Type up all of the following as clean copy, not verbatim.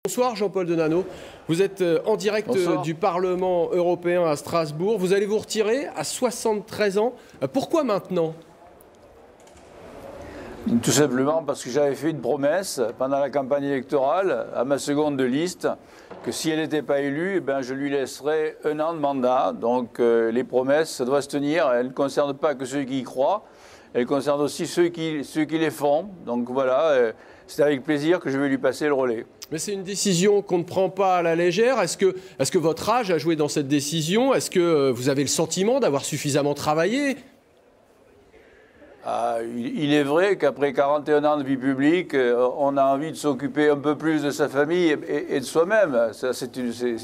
Bonsoir Jean-Paul Denanot, vous êtes en direct du Parlement européen à Strasbourg. Vous allez vous retirer à 73 ans. Pourquoi maintenant? Tout simplement parce que j'avais fait une promesse pendant la campagne électorale à ma seconde de liste que si elle n'était pas élue, je lui laisserais 1 an de mandat. Donc les promesses, ça doit se tenir. Elles ne concernent pas que ceux qui y croient, elles concernent aussi ceux qui les font. Donc voilà, c'est avec plaisir que je vais lui passer le relais. Mais c'est une décision qu'on ne prend pas à la légère. Est-ce que votre âge a joué dans cette décision? Est-ce que vous avez le sentiment d'avoir suffisamment travaillé? Il est vrai qu'après 41 ans de vie publique, on a envie de s'occuper un peu plus de sa famille et de soi-même.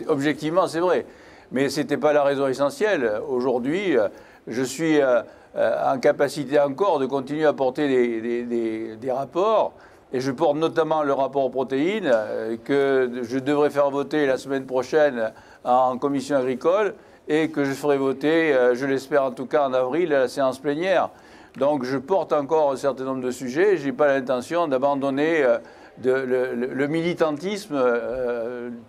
Objectivement, c'est vrai. Mais ce n'était pas la raison essentielle. Aujourd'hui, je suis en capacité encore de continuer à porter des rapports. Et je porte notamment le rapport protéines que je devrais faire voter la semaine prochaine en commission agricole et que je ferai voter, je l'espère en tout cas en avril, à la séance plénière. Donc je porte encore un certain nombre de sujets. Je n'ai pas l'intention d'abandonner le militantisme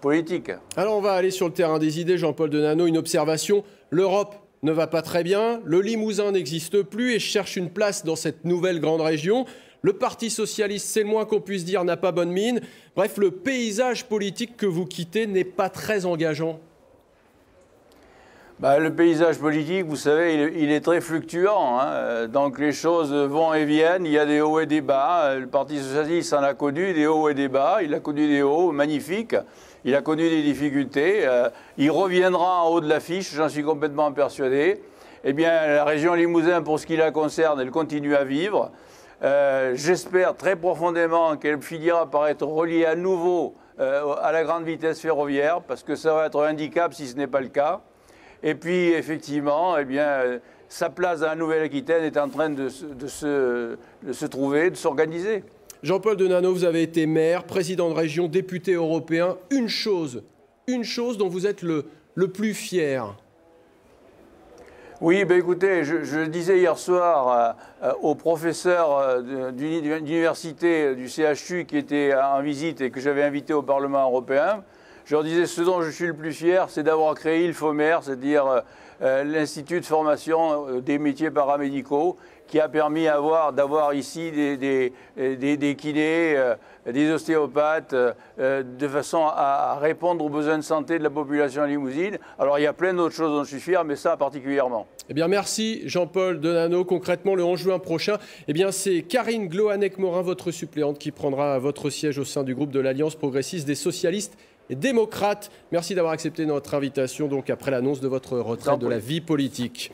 politique. Alors on va aller sur le terrain des idées, Jean-Paul Denanot. Une observation, l'Europe ne va pas très bien, le Limousin n'existe plus et cherche une place dans cette nouvelle grande région. Le Parti socialiste, c'est le moins qu'on puisse dire, n'a pas bonne mine. Bref, le paysage politique que vous quittez n'est pas très engageant. Le paysage politique, vous savez, il est très fluctuant. Donc les choses vont et viennent, il y a des hauts et des bas. Le Parti socialiste en a connu des hauts et des bas. Il a connu des hauts magnifiques, il a connu des difficultés. Il reviendra en haut de l'affiche, j'en suis complètement persuadé. Eh bien, la région Limousin, pour ce qui la concerne, elle continue à vivre. J'espère très profondément qu'elle finira par être reliée à nouveau à la grande vitesse ferroviaire, parce que ça va être un handicap si ce n'est pas le cas. Et puis, effectivement, sa place dans la Nouvelle-Aquitaine est en train de se trouver, de s'organiser. Jean-Paul Denanot, vous avez été maire, président de région, député européen. Une chose dont vous êtes le plus fier. Oui, écoutez, je disais hier soir au professeur d'université du CHU qui était en visite et que j'avais invité au Parlement européen, je leur disais ce dont je suis le plus fier, c'est d'avoir créé l'IFOMER, c'est-à-dire l'Institut de formation des métiers paramédicaux, qui a permis d'avoir ici des kinés, des ostéopathes, de façon à répondre aux besoins de santé de la population limousine. Alors il y a plein d'autres choses dont je suis fier, mais ça particulièrement. Eh bien merci Jean-Paul Denanot. Concrètement, le 11 juin prochain, c'est Karine Gloanec-Morin, votre suppléante, qui prendra votre siège au sein du groupe de l'Alliance progressiste des socialistes et démocrates. Merci d'avoir accepté notre invitation, donc après l'annonce de votre retraite de la vie politique.